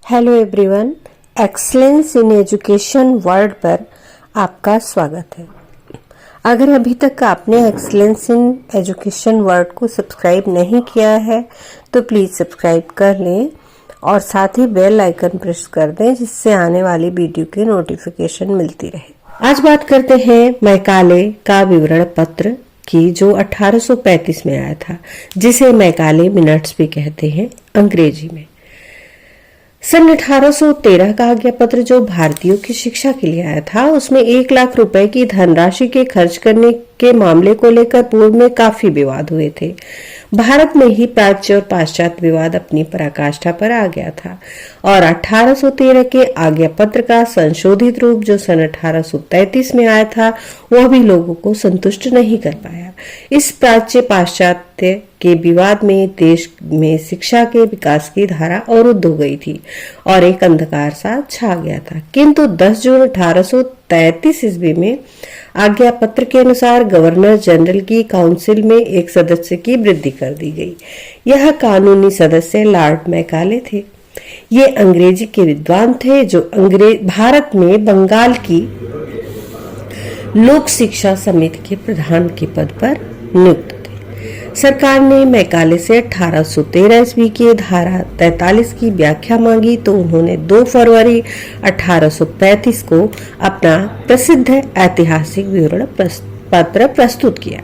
Hello everyone, excellence in education world पर आपका स्वागत है। अगर अभी तक आपने एक्सीलेंस इन एजुकेशन वर्ल्ड को सब्सक्राइब नहीं किया है तो प्लीज़ सब्सक्राइब कर लें और साथ ही बेल आइकन प्रेस कर दें जिससे आने वाली वीडियो की नोटिफिकेशन मिलती रहे। आज बात करते हैं मैकाले का विवरण पत्र की जो 1835 में आया था, जिसे मैकाले मिनट्स भी कहते हैं अंग्रेजी में। सन 1813 का आज्ञा पत्र जो भारतीयों की शिक्षा के लिए आया था, उसमें 1 लाख रुपए की धनराशि के खर्च करने के मामले को लेकर पूर्व में काफी विवाद हुए थे। भारत में ही प्राच्य और पाश्चात्य विवाद अपनी पराकाष्ठा पर आ गया था और 1813 के आज्ञा पत्र का संशोधित रूप जो सन 1833 में आया था, वह भी लोगों को संतुष्ट नहीं कर पाया। इस प्राच्य पाश्चात्य के विवाद में देश में शिक्षा के विकास की धारा अवरुद्ध हो गई थी और एक अंधकार सा छा गया था। किंतु 10 जून 1833 ईस्वी में आज्ञा पत्र के अनुसार गवर्नर जनरल की काउंसिल में एक सदस्य की वृद्धि कर दी गई। यह कानूनी सदस्य लॉर्ड मैकाले थे। ये अंग्रेजी के विद्वान थे जो भारत में बंगाल की लोक शिक्षा समिति के प्रधान के पद पर नियुक्त थे। सरकार ने मैकाले से 1813 ईस्वी की धारा 43 की व्याख्या मांगी तो उन्होंने 2 फरवरी 1835 को अपना प्रसिद्ध ऐतिहासिक विवरण पत्र प्रस्तुत किया।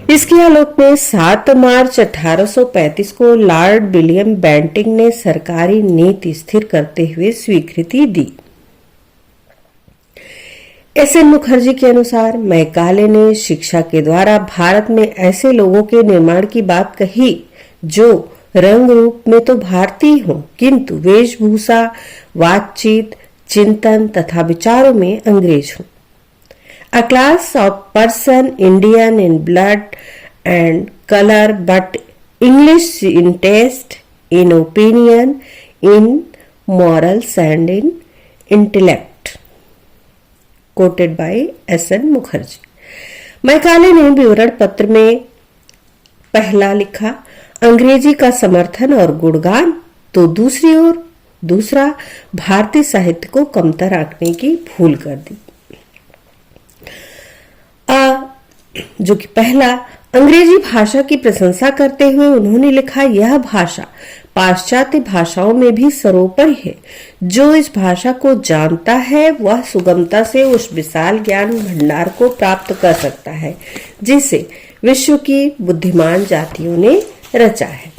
इसके आलोक में 7 मार्च 1835 को लॉर्ड विलियम बेंटिंग ने सरकारी नीति स्थिर करते हुए स्वीकृति दी। एस.एन. मुखर्जी के अनुसार मैकाले ने शिक्षा के द्वारा भारत में ऐसे लोगों के निर्माण की बात कही जो रंग रूप में तो भारतीय हों किंतु वेशभूषा, बातचीत, चिंतन तथा विचारों में अंग्रेज हों। A class of person Indian in blood and color but English in taste, in opinion, in morals and in intellect. Quoted by S.N. Mukherjee. Macaulay ने विवरण पत्र में पहला लिखा अंग्रेजी का समर्थन और गुणगान तो दूसरी ओर दूसरा भारतीय साहित्य को कमतर आंकने की भूल कर दी। जो कि पहला अंग्रेजी भाषा की प्रशंसा करते हुए उन्होंने लिखा यह भाषा पाश्चात्य भाषाओं में भी सर्वोपरि है। जो इस भाषा को जानता है वह सुगमता से उस विशाल ज्ञान भंडार को प्राप्त कर सकता है जिसे विश्व की बुद्धिमान जातियों ने रचा है।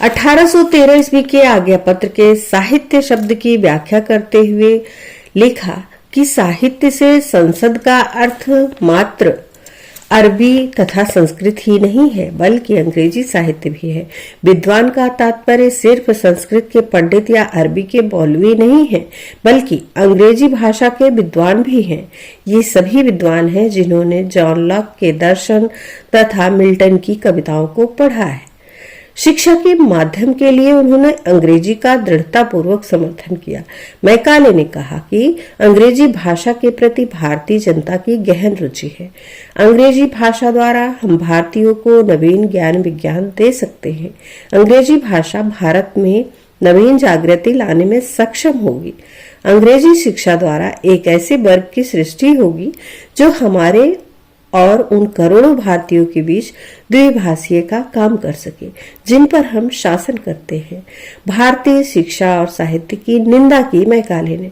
1813 ईस्वी के आज्ञा पत्र के साहित्य शब्द की व्याख्या करते हुए लिखा कि साहित्य से संसद का अर्थ मात्र अरबी तथा संस्कृत ही नहीं है बल्कि अंग्रेजी साहित्य भी है। विद्वान का तात्पर्य सिर्फ संस्कृत के पंडित या अरबी के मौलवी नहीं है बल्कि अंग्रेजी भाषा के विद्वान भी हैं। ये सभी विद्वान हैं जिन्होंने जॉन लॉक के दर्शन तथा मिल्टन की कविताओं को पढ़ा है। शिक्षा के माध्यम के लिए उन्होंने अंग्रेजी का दृढ़तापूर्वक समर्थन किया। मैकाले ने कहा कि अंग्रेजी भाषा के प्रति भारतीय जनता की गहन रुचि है। अंग्रेजी भाषा द्वारा हम भारतीयों को नवीन ज्ञान विज्ञान दे सकते हैं। अंग्रेजी भाषा भारत में नवीन जागृति लाने में सक्षम होगी। अंग्रेजी शिक्षा द्वारा एक ऐसे वर्ग की सृष्टि होगी जो हमारे और उन करोड़ों भारतीयों के बीच द्विभाषीय का काम कर सके जिन पर हम शासन करते हैं। भारतीय शिक्षा और साहित्य की निंदा की मैकाले ने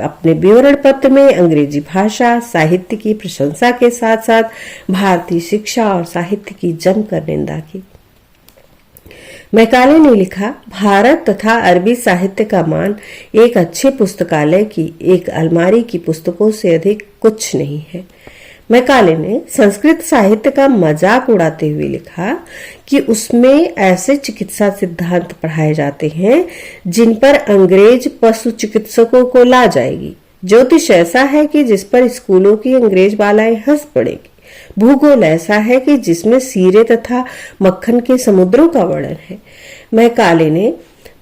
अपने विवरण पत्र में अंग्रेजी भाषा साहित्य की प्रशंसा के साथ साथ भारतीय शिक्षा और साहित्य की जमकर निंदा की। मैकाले ने लिखा भारत तथा अरबी साहित्य का मान एक अच्छे पुस्तकालय की एक अलमारी की पुस्तकों से अधिक कुछ नहीं है। मैकाले ने संस्कृत साहित्य का मजाक उड़ाते हुए लिखा कि उसमें ऐसे चिकित्सा सिद्धांत पढ़ाए जाते हैं जिन पर अंग्रेज पशु चिकित्सकों को ला जाएगी। ज्योतिष ऐसा है कि जिस पर स्कूलों की अंग्रेज बालाएं हंस पड़ेगी। भूगोल ऐसा है कि जिसमें सीरे तथा मक्खन के समुद्रों का वर्णन है। मैकाले ने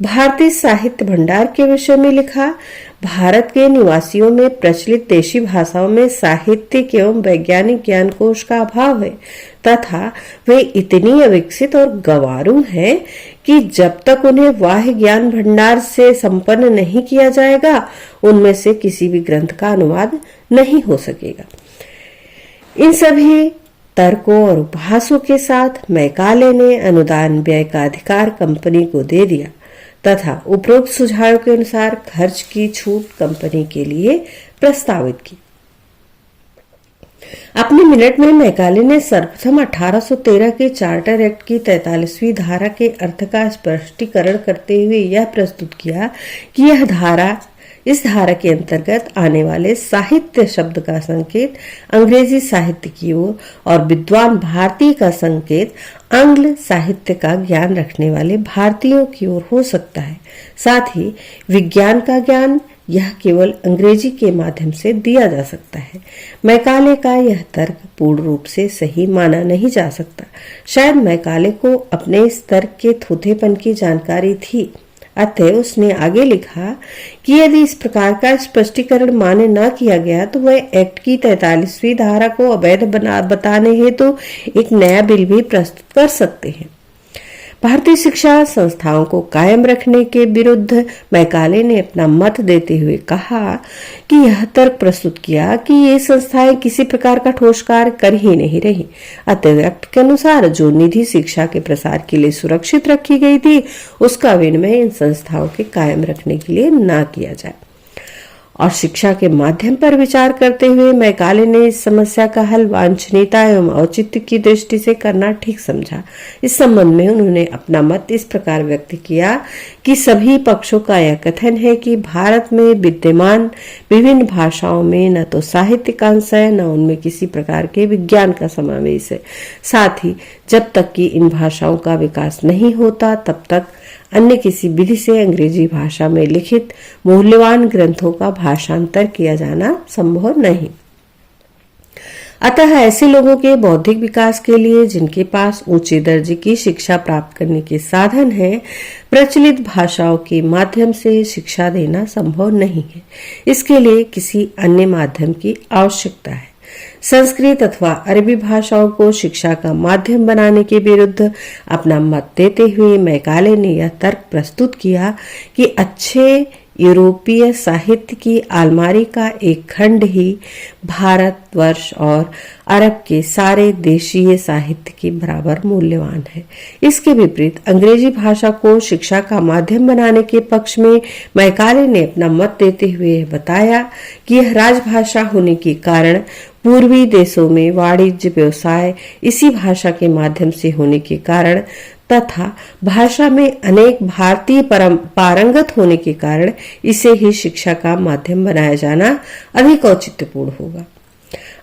भारतीय साहित्य भंडार के विषय में लिखा भारत के निवासियों में प्रचलित देशी भाषाओं में साहित्यिक एवं वैज्ञानिक ज्ञान कोश का अभाव है तथा वे इतनी अविकसित और गंवारू हैं कि जब तक उन्हें बाह्य ज्ञान भंडार से संपन्न नहीं किया जाएगा उनमें से किसी भी ग्रंथ का अनुवाद नहीं हो सकेगा। इन सभी तर्कों और उपहासों के साथ मैकाले ने अनुदान व्यय का अधिकार कंपनी को दे दिया तथा उपरोक्त सुझाव के अनुसार खर्च की छूट कंपनी के लिए प्रस्तावित की। अपने मिनट में मैकाले ने सर्वप्रथम 1813 के चार्टर एक्ट की 43वीं धारा के अर्थ का स्पष्टीकरण करते हुए यह प्रस्तुत किया कि इस धारा के अंतर्गत आने वाले साहित्य शब्द का संकेत अंग्रेजी साहित्य की ओर और विद्वान भारतीय का संकेत आंग्ल साहित्य का ज्ञान रखने वाले भारतीयों की ओर हो सकता है। साथ ही विज्ञान का ज्ञान यह केवल अंग्रेजी के माध्यम से दिया जा सकता है। मैकाले का यह तर्क पूर्ण रूप से सही माना नहीं जा सकता। शायद मैकाले को अपने इस तर्क के थोथेपन की जानकारी थी, अतः उसने आगे लिखा कि यदि इस प्रकार का स्पष्टीकरण मान्य न किया गया तो वह एक्ट की 43वीं धारा को अवैध बताने हेतु एक नया बिल भी प्रस्तुत कर सकते हैं। भारतीय शिक्षा संस्थाओं को कायम रखने के विरुद्ध मैकाले ने अपना मत देते हुए कहा कि यह तर्क प्रस्तुत किया कि ये संस्थाएं किसी प्रकार का ठोस कार्य कर ही नहीं रही। अतः एक्ट के अनुसार जो निधि शिक्षा के प्रसार के लिए सुरक्षित रखी गई थी उसका विनिमय इन संस्थाओं के कायम रखने के लिए न किया जाए। और शिक्षा के माध्यम पर विचार करते हुए मैकाले ने इस समस्या का हल वांछनीयता एवं औचित्य की दृष्टि से करना ठीक समझा। इस संबंध में उन्होंने अपना मत इस प्रकार व्यक्त किया कि सभी पक्षों का यह कथन है कि भारत में विद्यमान विभिन्न भाषाओं में न तो साहित्य का अंश है न उनमें किसी प्रकार के विज्ञान का समावेश है। साथ ही जब तक कि इन भाषाओं का विकास नहीं होता तब तक अन्य किसी विधि से अंग्रेजी भाषा में लिखित मूल्यवान ग्रंथों का भाषांतर किया जाना संभव नहीं। अतः ऐसे लोगों के बौद्धिक विकास के लिए जिनके पास ऊंचे दर्जे की शिक्षा प्राप्त करने के साधन हैं, प्रचलित भाषाओं के माध्यम से शिक्षा देना संभव नहीं है। इसके लिए किसी अन्य माध्यम की आवश्यकता है। संस्कृत अथवा अरबी भाषाओं को शिक्षा का माध्यम बनाने के विरुद्ध अपना मत देते हुए मैकाले ने यह तर्क प्रस्तुत किया कि अच्छे यूरोपीय साहित्य की अलमारी का एक खंड ही भारतवर्ष और अरब के सारे देशीय साहित्य के बराबर मूल्यवान है। इसके विपरीत अंग्रेजी भाषा को शिक्षा का माध्यम बनाने के पक्ष में मैकाले ने अपना मत देते हुए बताया कि यह राजभाषा होने के कारण पूर्वी देशों में वाणिज्य व्यवसाय इसी भाषा के माध्यम से होने के कारण तथा भाषा में अनेक भारतीय पारंगत होने के कारण इसे ही शिक्षा का माध्यम बनाया जाना अधिक औचित्यपूर्ण होगा।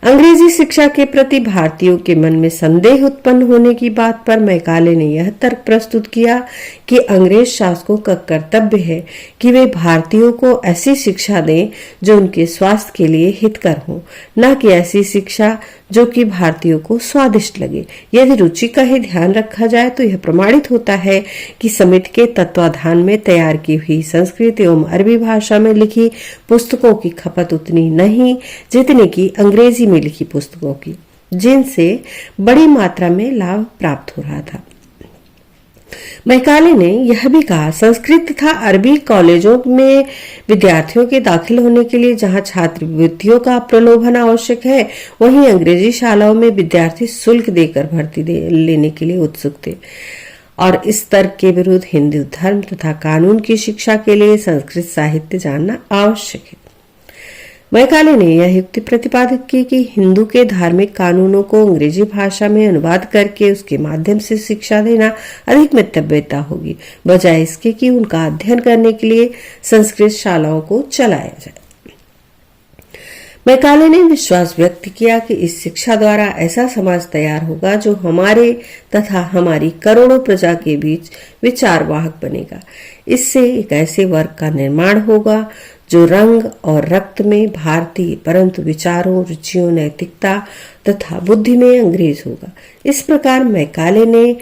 अंग्रेजी शिक्षा के प्रति भारतीयों के मन में संदेह उत्पन्न होने की बात पर मैकाले ने यह तर्क प्रस्तुत किया कि अंग्रेज शासकों का कर्तव्य है कि वे भारतीयों को ऐसी शिक्षा दें जो उनके स्वास्थ्य के लिए हितकर हो, न कि ऐसी शिक्षा जो कि भारतीयों को स्वादिष्ट लगे। यदि रुचि का ही ध्यान रखा जाए तो यह प्रमाणित होता है कि समिति के तत्वाधान में तैयार की हुई संस्कृत एवं अरबी भाषा में लिखी पुस्तकों की खपत उतनी नहीं जितनी की अंग्रेजी में लिखी पुस्तकों की, जिनसे बड़ी मात्रा में लाभ प्राप्त हो रहा था। मैकाले ने यह भी कहा, संस्कृत तथा अरबी कॉलेजों में विद्यार्थियों के दाखिल होने के लिए जहां छात्रवृत्तियों का प्रलोभन आवश्यक है, वहीं अंग्रेजी शालाओं में विद्यार्थी शुल्क देकर भर्ती लेने के लिए उत्सुक थे और इस तर्क के विरुद्ध हिंदू धर्म तथा कानून की शिक्षा के लिए संस्कृत साहित्य जानना आवश्यक है। मैकाले ने यह युक्ति प्रतिपादित की कि हिंदू के धार्मिक कानूनों को अंग्रेजी भाषा में अनुवाद करके उसके माध्यम से शिक्षा देना अधिक मितव्यता होगी, बजाय इसके कि उनका अध्ययन करने के लिए संस्कृत शालाओं को चलाया जाए। मैकाले ने विश्वास व्यक्त किया कि इस शिक्षा द्वारा ऐसा समाज तैयार होगा जो हमारे तथा हमारी करोड़ों प्रजा के बीच विचारवाहक बनेगा। इससे एक ऐसे वर्ग का निर्माण होगा जो रंग और रक्त में भारतीय परंतु विचारों, रुचियों, नैतिकता तथा बुद्धि में अंग्रेज होगा। इस प्रकार मैकाले ने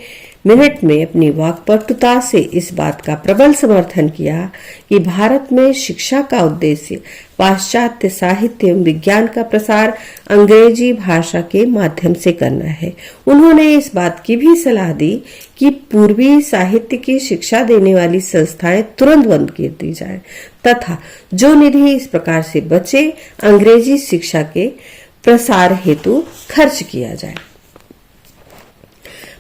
मिनट में अपनी वाक्पटुता से इस बात का प्रबल समर्थन किया कि भारत में शिक्षा का उद्देश्य पाश्चात्य साहित्य एवं विज्ञान का प्रसार अंग्रेजी भाषा के माध्यम से करना है। उन्होंने इस बात की भी सलाह दी कि पूर्वी साहित्य की शिक्षा देने वाली संस्थाएं तुरंत बंद कर दी जाए तथा जो निधि इस प्रकार से बचे अंग्रेजी शिक्षा के प्रसार हेतु खर्च किया जाए।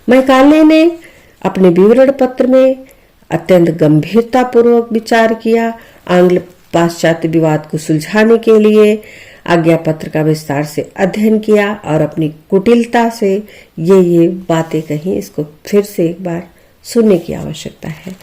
मैकाले ने अपने विवरण पत्र में अत्यंत गंभीरता पूर्वक विचार किया। आंग्ल पाश्चात्य विवाद को सुलझाने के लिए आज्ञा पत्र का विस्तार से अध्ययन किया और अपनी कुटिलता से ये बातें कही। इसको फिर से एक बार सुनने की आवश्यकता है।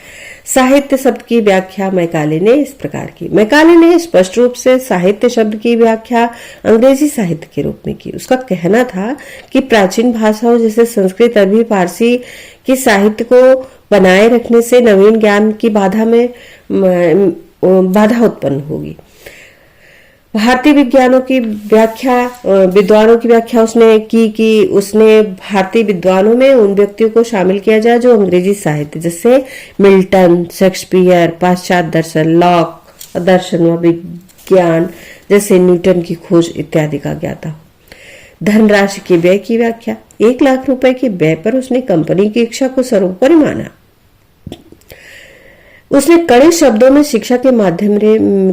साहित्य शब्द की व्याख्या मैकाले ने इस प्रकार की। मैकाले ने स्पष्ट रूप से साहित्य शब्द की व्याख्या अंग्रेजी साहित्य के रूप में की। उसका कहना था कि प्राचीन भाषाओं जैसे संस्कृत, अरबी, फारसी की साहित्य को बनाए रखने से नवीन ज्ञान की बाधा उत्पन्न होगी। भारतीय विद्वानों की व्याख्या उसने की कि उसने भारतीय विद्वानों में उन व्यक्तियों को शामिल किया जाए जो अंग्रेजी साहित्य जैसे मिल्टन, शेक्सपियर, पाश्चात्य दर्शन, लॉक, दर्शन व विज्ञान जैसे न्यूटन की खोज इत्यादि का ज्ञाता हो। धनराशि के व्यय की व्याख्या 1 लाख रुपए के व्यय पर उसने कंपनी की इच्छा को सर्वोपरि माना। उसने कड़े शब्दों में शिक्षा के माध्यम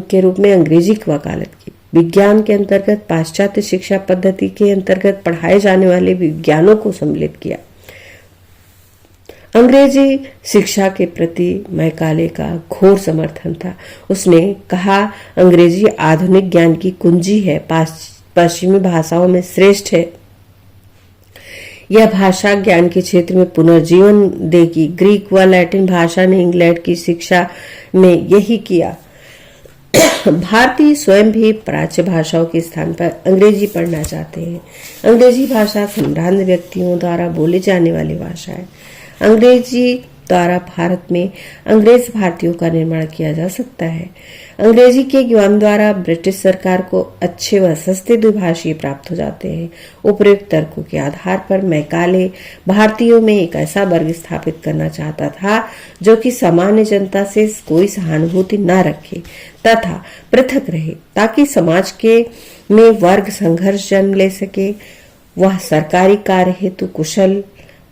के रूप में अंग्रेजी की वकालत की। विज्ञान के अंतर्गत पाश्चात्य शिक्षा पद्धति के अंतर्गत पढ़ाए जाने वाले विज्ञानों को सम्मिलित किया। अंग्रेजी शिक्षा के प्रति मैकाले का घोर समर्थन था। उसने कहा, अंग्रेजी आधुनिक ज्ञान की कुंजी है, पश्चिमी भाषाओं में श्रेष्ठ है। यह भाषा ज्ञान के क्षेत्र में पुनर्जीवन देगी। ग्रीक व लैटिन भाषा ने इंग्लैंड की शिक्षा में यही किया। भारतीय स्वयं भी प्राच्य भाषाओं के स्थान पर अंग्रेजी पढ़ना चाहते हैं। अंग्रेजी भाषा संभ्रांत व्यक्तियों द्वारा बोले जाने वाली भाषा है। अंग्रेजी द्वारा भारत में अंग्रेज भारतीयों का निर्माण किया जा सकता है। अंग्रेजी के ज्ञान द्वारा ब्रिटिश सरकार को अच्छे व सस्ते द्विभाषी प्राप्त हो जाते हैं। उपयुक्त तर्कों के आधार पर मैकाले भारतीयों में एक ऐसा वर्ग स्थापित करना चाहता था जो कि सामान्य जनता से कोई सहानुभूति न रखे तथा पृथक रहे, ताकि समाज के में वर्ग संघर्ष जन्म ले सके। वह सरकारी कार्य हेतु कुशल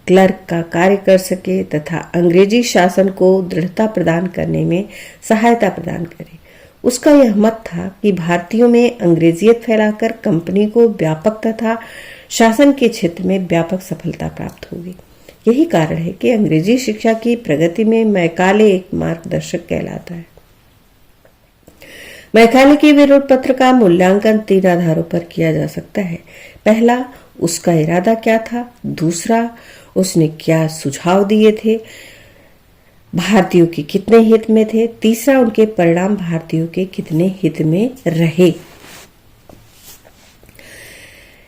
क्लर्क का कार्य कर सके तथा अंग्रेजी शासन को दृढ़ता प्रदान करने में सहायता प्रदान करे। उसका यह मत था कि भारतीयों में अंग्रेजियत फैलाकर कंपनी को व्यापक तथा शासन के क्षेत्र में व्यापक सफलता प्राप्त होगी। यही कारण है कि अंग्रेजी शिक्षा की प्रगति में मैकाले एक मार्गदर्शक कहलाता है। मैकाले के विरोध पत्र का मूल्यांकन 3 आधारों पर किया जा सकता है। पहला, उसका इरादा क्या था। दूसरा, उसने क्या सुझाव दिए थे, भारतीयों के कितने हित में थे। तीसरा, उनके परिणाम भारतीयों के कितने हित में रहे।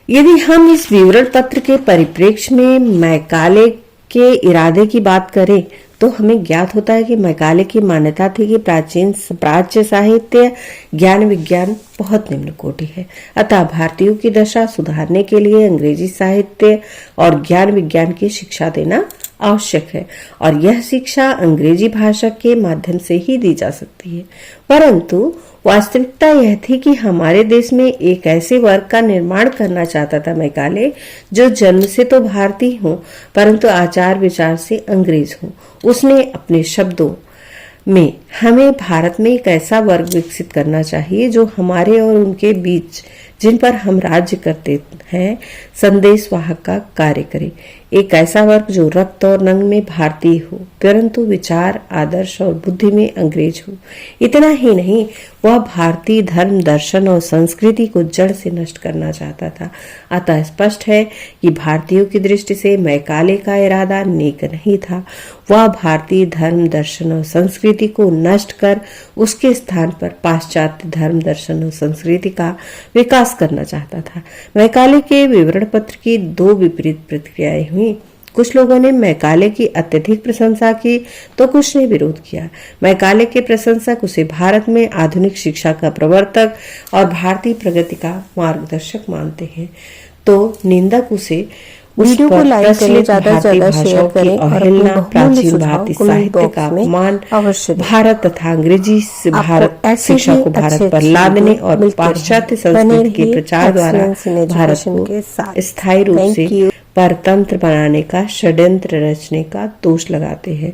यदि हम इस विवरण पत्र के परिप्रेक्ष्य में मैकाले के इरादे की बात करें तो हमें ज्ञात होता है कि मैकाले की मान्यता थी कि प्राच्य साहित्य ज्ञान विज्ञान बहुत निम्न कोटि है। अतः भारतीयों की दशा सुधारने के लिए अंग्रेजी साहित्य और ज्ञान विज्ञान की शिक्षा देना आवश्यक है और यह शिक्षा अंग्रेजी भाषा के माध्यम से ही दी जा सकती है। परंतु वास्तविकता यह थी कि हमारे देश में एक ऐसे वर्ग का निर्माण करना चाहता था मैकाले, जो जन्म से तो भारतीय हो परंतु आचार विचार से अंग्रेज हो। उसने अपने शब्दों में हमें भारत में एक ऐसा वर्ग विकसित करना चाहिए जो हमारे और उनके बीच, जिन पर हम राज्य करते हैं, संदेशवाहक का कार्य करे। एक ऐसा वर्ग जो रक्त और रंग में भारतीय हो परंतु विचार, आदर्श और बुद्धि में अंग्रेज हो। इतना ही नहीं, वह भारतीय धर्म, दर्शन और संस्कृति को जड़ से नष्ट करना चाहता था। अतः स्पष्ट है कि भारतीयों की दृष्टि से मैकाले का इरादा नेक नहीं था। वह भारतीय धर्म, दर्शन और संस्कृति को नष्ट कर उसके स्थान पर पाश्चात्य धर्म, दर्शन और संस्कृति का विकास करना चाहता था। मैकाले के विवरण पत्र की 2 विपरीत प्रतिक्रियाएं हुई। कुछ लोगों ने मैकाले की अत्यधिक प्रशंसा की तो कुछ ने विरोध किया। मैकाले के प्रशंसक उसे भारत में आधुनिक शिक्षा का प्रवर्तक और भारतीय प्रगति का मार्गदर्शक मानते हैं, तो निंदक उसे उस वीडियो को पर लाइक करें, प्रचलित ज्यादा से भारतीय ज्यादा भाषाओं शेयर की करें और अपने अवहेलना, बहुमूल्य प्राचीन सुझाव भारतीय कमेंट साहित्य का बॉक्स में अपमान, अवश्य दें। भारत तथा अंग्रेजी से आपको भारत ऐसे शिक्षा ही को भारत अच्छे पर अच्छे लादने वीडियो और मिलते पाश्चात्य रहेंगे। बने संस्कृति के रहिए प्रचार द्वारा एक्सीलेंस इन भारत एजुकेशन को के साथ। स्थायी रूप थैंक से यू। परतंत्र बनाने का षड्यंत्र रचने का दोष लगाते हैं।